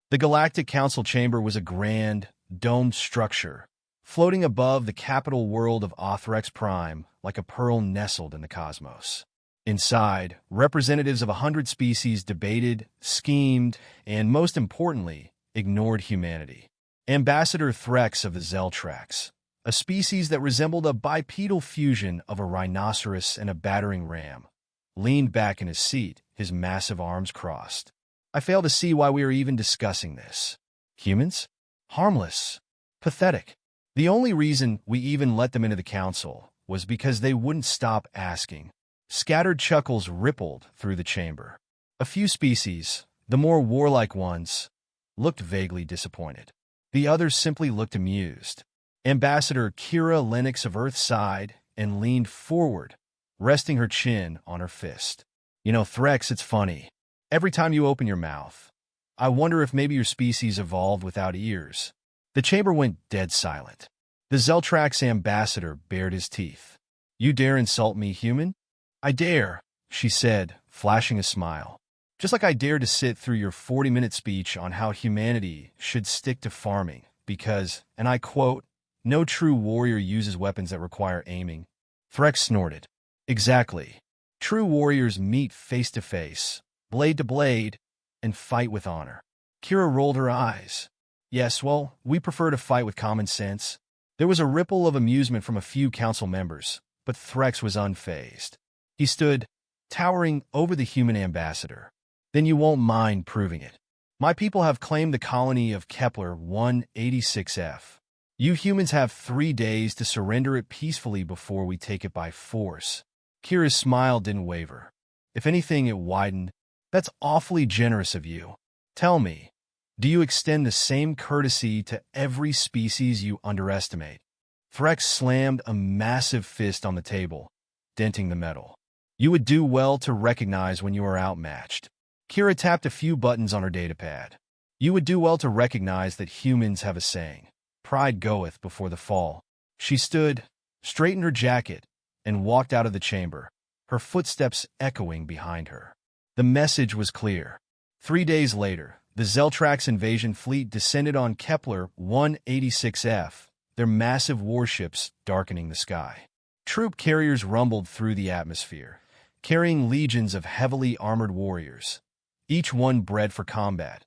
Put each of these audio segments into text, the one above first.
The Galactic Council chamber was a grand, domed structure, floating above the capital world of Xeltrax Prime like a pearl nestled in the cosmos. Inside, representatives of 100 species debated, schemed, and, most importantly, ignored humanity. Ambassador Xeltrax of the Xeltrax, a species that resembled a bipedal fusion of a rhinoceros and a battering ram, leaned back in his seat, his massive arms crossed. I fail to see why we are even discussing this. Humans? Harmless. Pathetic. The only reason we even let them into the council was because they wouldn't stop asking. Scattered chuckles rippled through the chamber. A few species, the more warlike ones, looked vaguely disappointed. The others simply looked amused. Ambassador Kira Lennox of Earth sighed and leaned forward, resting her chin on her fist. You know, Threx, it's funny. Every time you open your mouth, I wonder if maybe your species evolved without ears. The chamber went dead silent. The Xeltrax ambassador bared his teeth. You dare insult me, human? I dare, she said, flashing a smile. Just like I dare to sit through your 40-minute speech on how humanity should stick to farming because, and I quote, no true warrior uses weapons that require aiming. Threx snorted. Exactly. True warriors meet face to face, blade to blade, and fight with honor. Kira rolled her eyes. Yes, well, we prefer to fight with common sense. There was a ripple of amusement from a few council members, but Threx was unfazed. He stood, towering over the human ambassador. Then you won't mind proving it. My people have claimed the colony of Kepler 186F. You humans have 3 days to surrender it peacefully before we take it by force. Kira's smile didn't waver. If anything, it widened. That's awfully generous of you. Tell me, do you extend the same courtesy to every species you underestimate? Threx slammed a massive fist on the table, denting the metal. You would do well to recognize when you are outmatched. Kira tapped a few buttons on her datapad. You would do well to recognize that humans have a saying. Pride goeth before the fall. She stood, straightened her jacket, and walked out of the chamber, her footsteps echoing behind her. The message was clear. 3 days later, the Xeltrax invasion fleet descended on Kepler 186F, their massive warships darkening the sky. Troop carriers rumbled through the atmosphere, carrying legions of heavily armored warriors, each one bred for combat,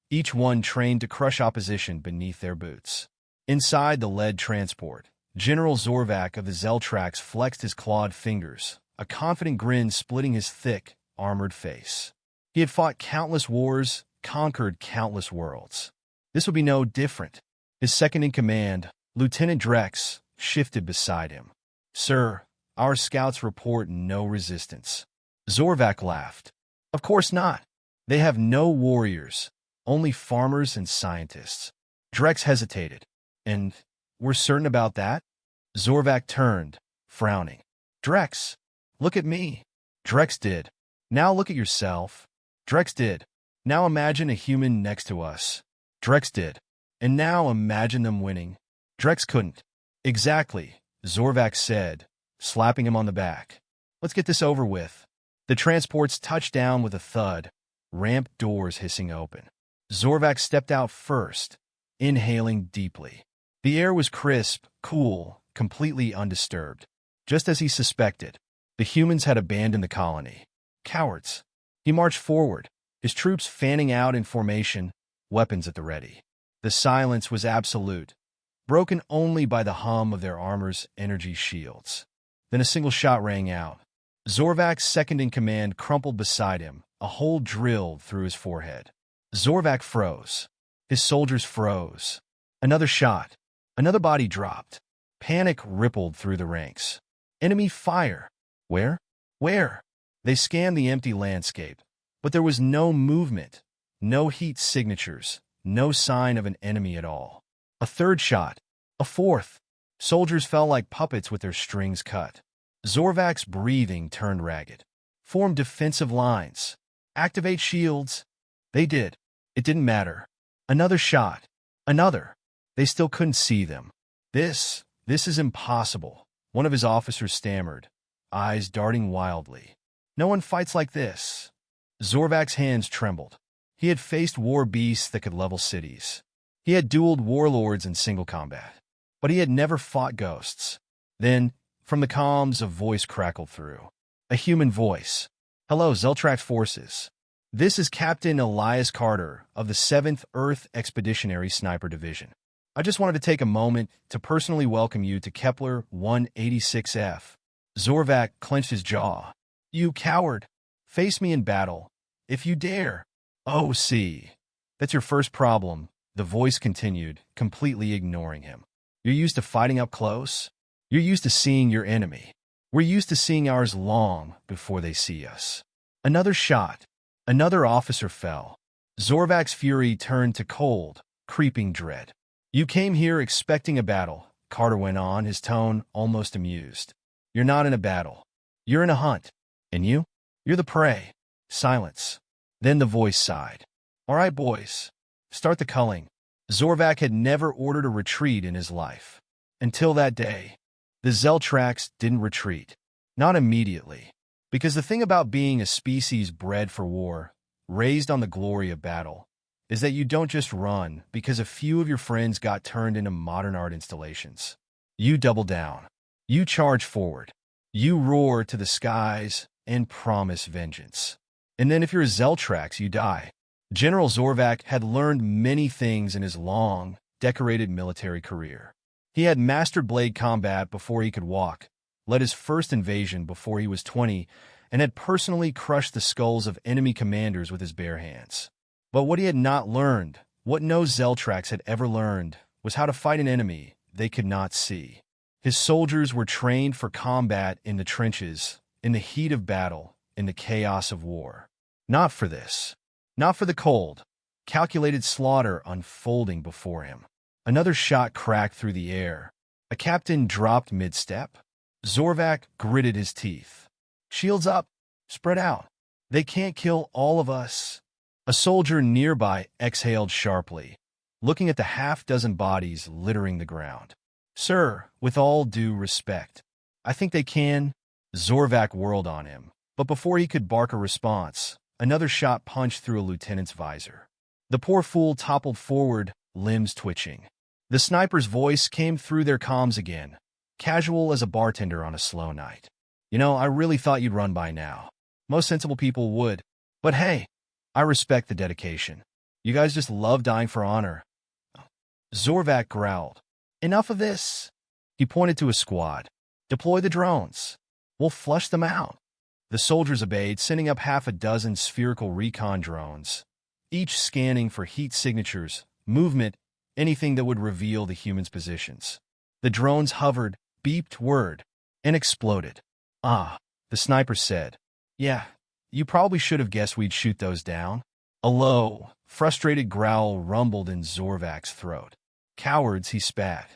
each one trained to crush opposition beneath their boots. Inside the lead transport, General Zorvac of the Xeltrax flexed his clawed fingers, a confident grin splitting his thick, armored face. He had fought countless wars, conquered countless worlds. This would be no different. His second-in-command, Lieutenant Drex, shifted beside him. Sir, our scouts report no resistance. Zorvac laughed. Of course not. They have no warriors, only farmers and scientists. Drex hesitated. And we're certain about that? Zorvac turned, frowning. Drex, look at me. Drex did. Now look at yourself. Drex did. Now imagine a human next to us. Drex did. And now imagine them winning. Drex couldn't. Exactly, Zorvac said, slapping him on the back. Let's get this over with. The transports touched down with a thud, ramp doors hissing open. Zorvac stepped out first, inhaling deeply. The air was crisp, cool, completely undisturbed. Just as he suspected, the humans had abandoned the colony. Cowards. He marched forward, his troops fanning out in formation, weapons at the ready. The silence was absolute, broken only by the hum of their armor's energy shields. Then a single shot rang out. Zorvac's second-in-command crumpled beside him, a hole drilled through his forehead. Zorvac froze. His soldiers froze. Another shot. Another body dropped. Panic rippled through the ranks. Enemy fire. Where? Where? They scanned the empty landscape, but there was no movement, no heat signatures, no sign of an enemy at all. A third shot. A fourth. Soldiers fell like puppets with their strings cut. Zorvac's breathing turned ragged. Form defensive lines. Activate shields. They did. It didn't matter. Another shot. Another. They still couldn't see them. This is impossible, one of his officers stammered, eyes darting wildly. No one fights like this. Zorvac's hands trembled. He had faced war beasts that could level cities. He had dueled warlords in single combat. But he had never fought ghosts. Then, from the comms, a voice crackled through. A human voice. "Hello, Xeltrax forces. This is Captain Elias Carter of the 7th Earth Expeditionary Sniper Division. I just wanted to take a moment to personally welcome you to Kepler 186F. Zorvac clenched his jaw. "You coward! Face me in battle, if you dare." "Oh, see. That's your first problem," the voice continued, completely ignoring him. "You're used to fighting up close? You're used to seeing your enemy. We're used to seeing ours long before they see us." Another shot. Another officer fell. Zorvac's fury turned to cold, creeping dread. "You came here expecting a battle," Carter went on, his tone almost amused. "You're not in a battle. You're in a hunt. And you? You're the prey." Silence. Then the voice sighed. "All right, boys. Start the culling." Zorvac had never ordered a retreat in his life. Until that day. The Xeltrax didn't retreat. Not immediately. Because the thing about being a species bred for war, raised on the glory of battle, is that you don't just run because a few of your friends got turned into modern art installations. You double down. You charge forward. You roar to the skies and promise vengeance. And then if you're a Xeltrax, you die. General Zorvac had learned many things in his long, decorated military career. He had mastered blade combat before he could walk, led his first invasion before he was 20, and had personally crushed the skulls of enemy commanders with his bare hands. But what he had not learned, what no Xeltrax had ever learned, was how to fight an enemy they could not see. His soldiers were trained for combat in the trenches, in the heat of battle, in the chaos of war. Not for this. Not for the cold, calculated slaughter unfolding before him. Another shot cracked through the air. A captain dropped mid-step. Zorvac gritted his teeth. "Shields up. Spread out. They can't kill all of us." A soldier nearby exhaled sharply, looking at the half-dozen bodies littering the ground. "Sir, with all due respect, I think they can." Zorvac whirled on him, but before he could bark a response, another shot punched through a lieutenant's visor. The poor fool toppled forward, limbs twitching. The sniper's voice came through their comms again, casual as a bartender on a slow night. "You know, I really thought you'd run by now. Most sensible people would. But hey, I respect the dedication. You guys just love dying for honor." Zorvac growled. "Enough of this." He pointed to a squad. "Deploy the drones. We'll flush them out." The soldiers obeyed, sending up half a dozen spherical recon drones, each scanning for heat signatures, movement, anything that would reveal the humans' positions. The drones hovered, beeped word, and exploded. "Ah," the sniper said. "Yeah, you probably should have guessed we'd shoot those down." A low, frustrated growl rumbled in Zorvac's throat. "Cowards," he spat.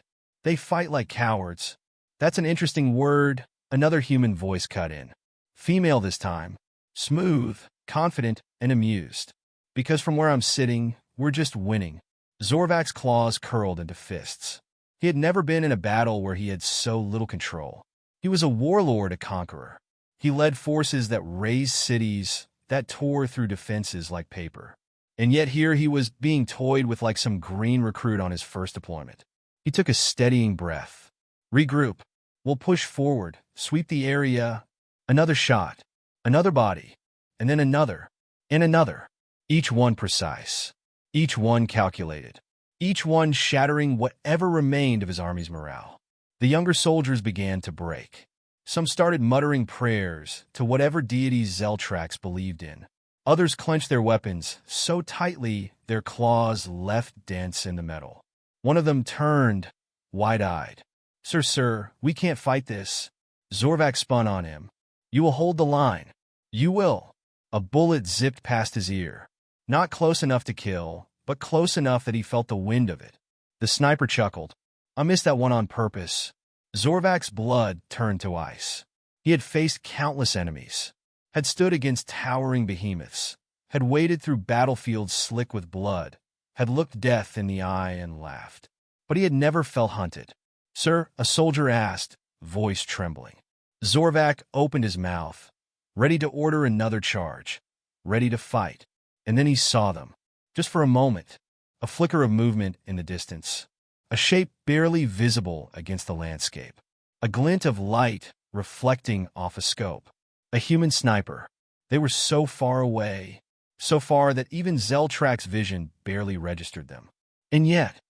"They fight like cowards." "That's an interesting word," another human voice cut in. Female this time. Smooth, confident, and amused. "Because from where I'm sitting, we're just winning." Zorvac's claws curled into fists. He had never been in a battle where he had so little control. He was a warlord, a conqueror. He led forces that razed cities, that tore through defenses like paper. And yet here he was being toyed with like some green recruit on his first deployment. He took a steadying breath. "Regroup. We'll push forward, sweep the area." Another shot. Another body. And then another. And another. Each one precise. Each one calculated. Each one shattering whatever remained of his army's morale. The younger soldiers began to break. Some started muttering prayers to whatever deities Xeltrax believed in. Others clenched their weapons so tightly their claws left dents in the metal. One of them turned, wide-eyed. Sir, we can't fight this." Zorvac spun on him. "You will hold the line. You will." A bullet zipped past his ear. Not close enough to kill, but close enough that he felt the wind of it. The sniper chuckled. "I missed that one on purpose." Zorvac's blood turned to ice. He had faced countless enemies, had stood against towering behemoths, had waded through battlefields slick with blood, had looked death in the eye and laughed. But he had never felt hunted. "Sir," a soldier asked, voice trembling. Zorvac opened his mouth, ready to order another charge, ready to fight. And then he saw them. Just for a moment, a flicker of movement in the distance, a shape barely visible against the landscape, a glint of light reflecting off a scope. A human sniper. They were so far away, so far that even Xeltrax's vision barely registered them. And yet,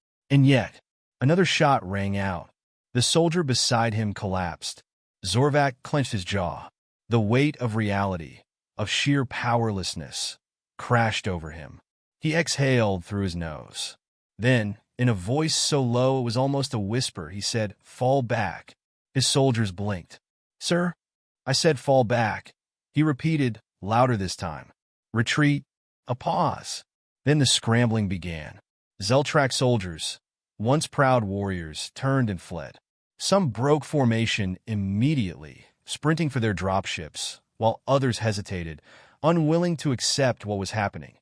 another shot rang out. The soldier beside him collapsed. Zorvac clenched his jaw. The weight of reality, of sheer powerlessness, crashed over him. He exhaled through his nose. Then, in a voice so low it was almost a whisper, he said, "Fall back." His soldiers blinked. "Sir?" I said, "Fall back." He repeated, louder this time. "Retreat." A pause. Then the scrambling began. Xeltrax soldiers, once proud warriors, turned and fled. Some broke formation immediately, sprinting for their dropships, while others hesitated, unwilling to accept what was happening,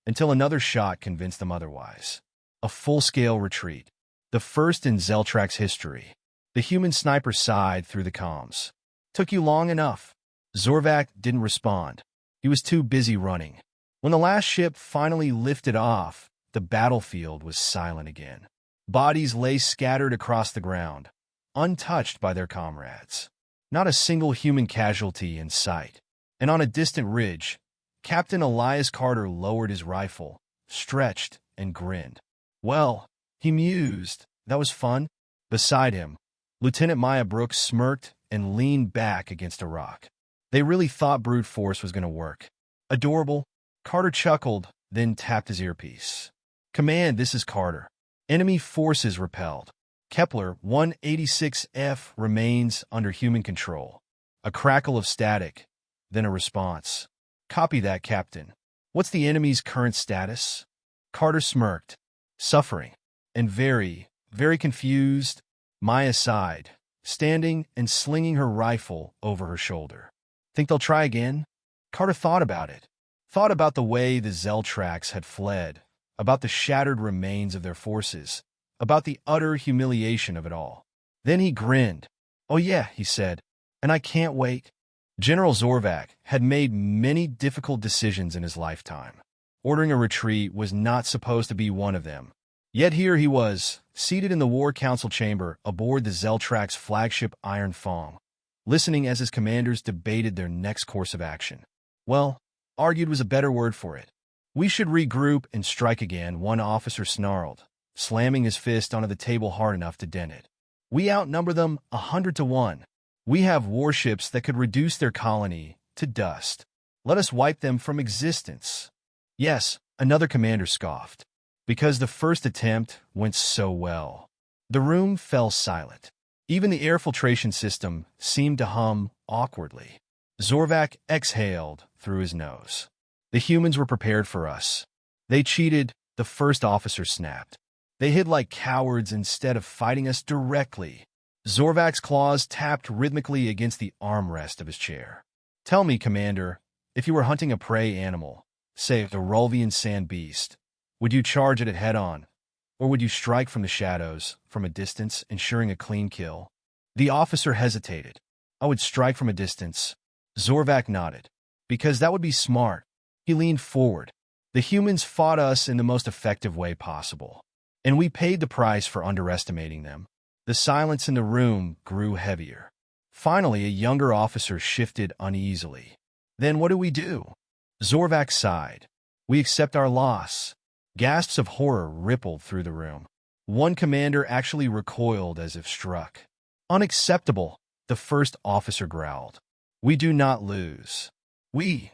until another shot convinced them otherwise. A full-scale retreat. The first in Xeltrax history. The human sniper sighed through the comms. "Took you long enough." Zorvac didn't respond. He was too busy running. When the last ship finally lifted off, the battlefield was silent again. Bodies lay scattered across the ground, untouched by their comrades. Not a single human casualty in sight. And on a distant ridge, Captain Elias Carter lowered his rifle, stretched, and grinned. "Well," he mused, "that was fun." Beside him, Lieutenant Maya Brooks smirked and leaned back against a rock. They really thought brute force was going to work. "Adorable." Carter chuckled, then tapped his earpiece. "Command, this is Carter. Enemy forces repelled. Kepler 186F remains under human control." A crackle of static, then a response. "Copy that, Captain. What's the enemy's current status?" Carter smirked. "Suffering. And very, very confused." Maya sighed, standing and slinging her rifle over her shoulder. "Think they'll try again?" Carter thought about it. Thought about the way the Xeltrax had fled, about the shattered remains of their forces, about the utter humiliation of it all. Then he grinned. "Oh yeah," he said, "and I can't wait." General Zorvac had made many difficult decisions in his lifetime. Ordering a retreat was not supposed to be one of them. Yet here he was, seated in the War Council chamber aboard the Xeltrax flagship Iron Fong, listening as his commanders debated their next course of action. "Well, argued was a better word for it. We should regroup and strike again," one officer snarled, slamming his fist onto the table hard enough to dent it. "We outnumber them 100-1. We have warships that could reduce their colony to dust. Let us wipe them from existence." "Yes," another commander scoffed, "because the first attempt went so well." The room fell silent. Even the air filtration system seemed to hum awkwardly. Zorvac exhaled through his nose. "The humans were prepared for us. They cheated," the first officer snapped. "They hid like cowards instead of fighting us directly." Zorvac's claws tapped rhythmically against the armrest of his chair. "Tell me, Commander, if you were hunting a prey animal, say the Rulvian sand beast, would you charge it head-on, or would you strike from the shadows, from a distance, ensuring a clean kill?" The officer hesitated. "I would strike from a distance." Zorvac nodded. "Because that would be smart." He leaned forward. "The humans fought us in the most effective way possible, and we paid the price for underestimating them." The silence in the room grew heavier. Finally, a younger officer shifted uneasily. "Then what do we do?" Zorvac sighed. "We accept our loss." Gasps of horror rippled through the room. One commander actually recoiled as if struck. "Unacceptable," the first officer growled. "We do not lose." We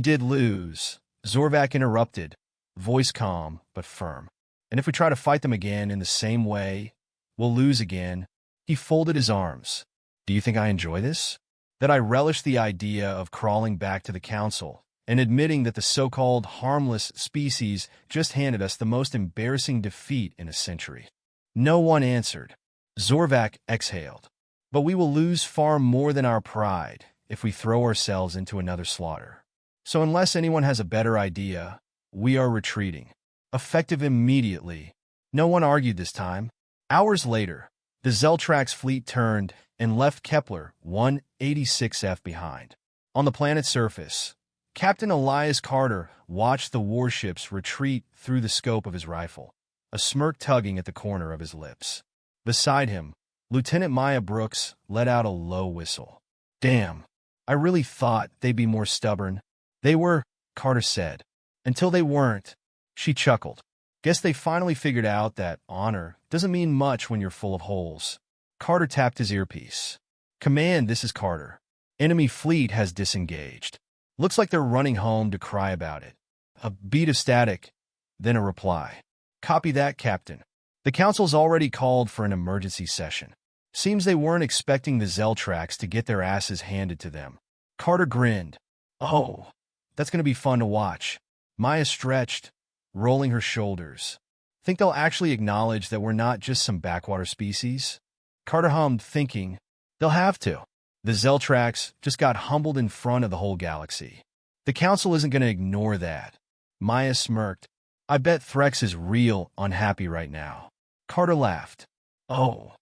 did lose," Zorvac interrupted, voice calm but firm. "And if we try to fight them again in the same way, we'll lose again." He folded his arms. "Do you think I enjoy this? That I relish the idea of crawling back to the Council and admitting that the so-called harmless species just handed us the most embarrassing defeat in a century?" No one answered. Zorvac exhaled. "But we will lose far more than our pride if we throw ourselves into another slaughter. So unless anyone has a better idea, we are retreating. Effective immediately." No one argued this time. Hours later, the Xeltrax fleet turned and left Kepler 186F behind. On the planet's surface, Captain Elias Carter watched the warships retreat through the scope of his rifle, a smirk tugging at the corner of his lips. Beside him, Lieutenant Maya Brooks let out a low whistle. "Damn, I really thought they'd be more stubborn." "They were," Carter said. "Until they weren't." She chuckled. "Guess they finally figured out that honor doesn't mean much when you're full of holes." Carter tapped his earpiece. "Command, this is Carter. Enemy fleet has disengaged. Looks like they're running home to cry about it." A beat of static, then a reply. "Copy that, Captain. The Council's already called for an emergency session. Seems they weren't expecting the Xeltrax to get their asses handed to them." Carter grinned. "Oh, that's going to be fun to watch." Maya stretched, rolling her shoulders. "Think they'll actually acknowledge that we're not just some backwater species?" Carter hummed, thinking, "They'll have to. The Xeltrax just got humbled in front of the whole galaxy. The Council isn't going to ignore that." Maya smirked. "I bet Threx is real unhappy right now." Carter laughed. "Oh,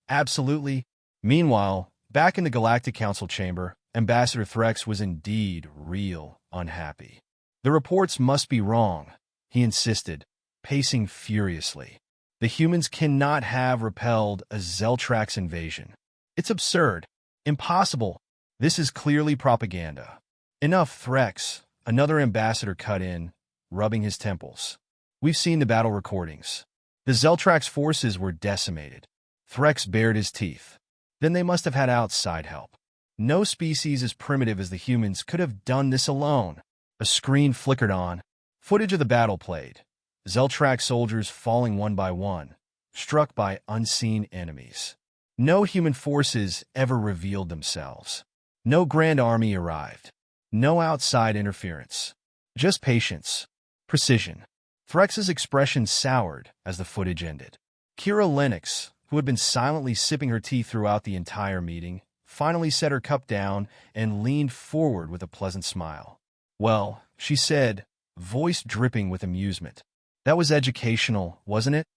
absolutely." Meanwhile, back in the Galactic Council chamber, Ambassador Threx was indeed real unhappy. "The reports must be wrong," he insisted, pacing furiously. "The humans cannot have repelled a Xeltrax invasion. It's absurd. Impossible. This is clearly propaganda." "Enough, Threx," another ambassador cut in, rubbing his temples. "We've seen the battle recordings. The Xeltrax forces were decimated." Threx bared his teeth. "Then they must have had outside help. No species as primitive as the humans could have done this alone." A screen flickered on. Footage of the battle played. Xeltrax soldiers falling one by one, struck by unseen enemies. No human forces ever revealed themselves. No grand army arrived. No outside interference. Just patience. Precision. Threx's expression soured as the footage ended. Kira Lennox, who had been silently sipping her tea throughout the entire meeting, finally set her cup down and leaned forward with a pleasant smile. "Well," she said, voice dripping with amusement. "That was educational, wasn't it?"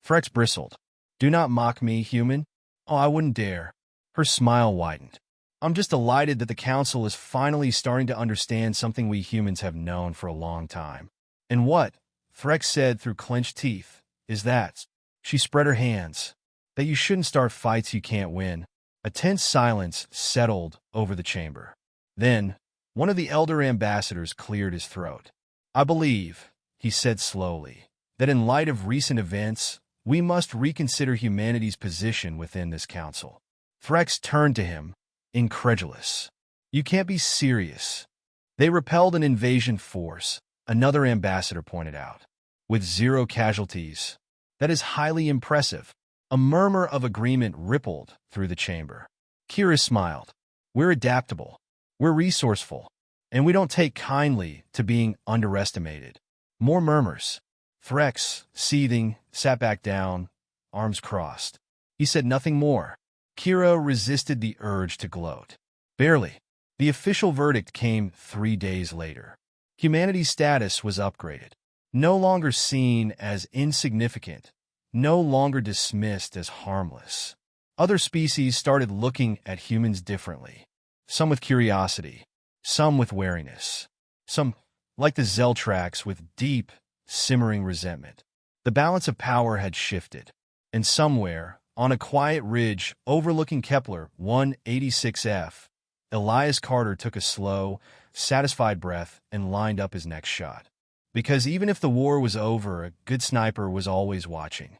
Threx bristled. "Do not mock me, human." "Oh, I wouldn't dare." Her smile widened. "I'm just delighted that the Council is finally starting to understand something we humans have known for a long time." "And what," Threx said through clenched teeth, "is that?" She spread her hands. "That you shouldn't start fights you can't win." A tense silence settled over the chamber. Then, one of the elder ambassadors cleared his throat. "I believe," he said slowly, "that in light of recent events, we must reconsider humanity's position within this council." Threx turned to him, incredulous. "You can't be serious." "They repelled an invasion force," another ambassador pointed out, "with 0 casualties. That is highly impressive." A murmur of agreement rippled through the chamber. Kira smiled. "We're adaptable. We're resourceful. And we don't take kindly to being underestimated." More murmurs. Threx, seething, sat back down, arms crossed. He said nothing more. Kira resisted the urge to gloat. Barely. The official verdict came 3 days later. Humanity's status was upgraded. No longer seen as insignificant, no longer dismissed as harmless. Other species started looking at humans differently. Some with curiosity, some with wariness. Some, like the Xeltrax, with deep, simmering resentment. The balance of power had shifted. And somewhere, on a quiet ridge overlooking Kepler 186f, Elias Carter took a slow, satisfied breath and lined up his next shot. Because even if the war was over, a good sniper was always watching.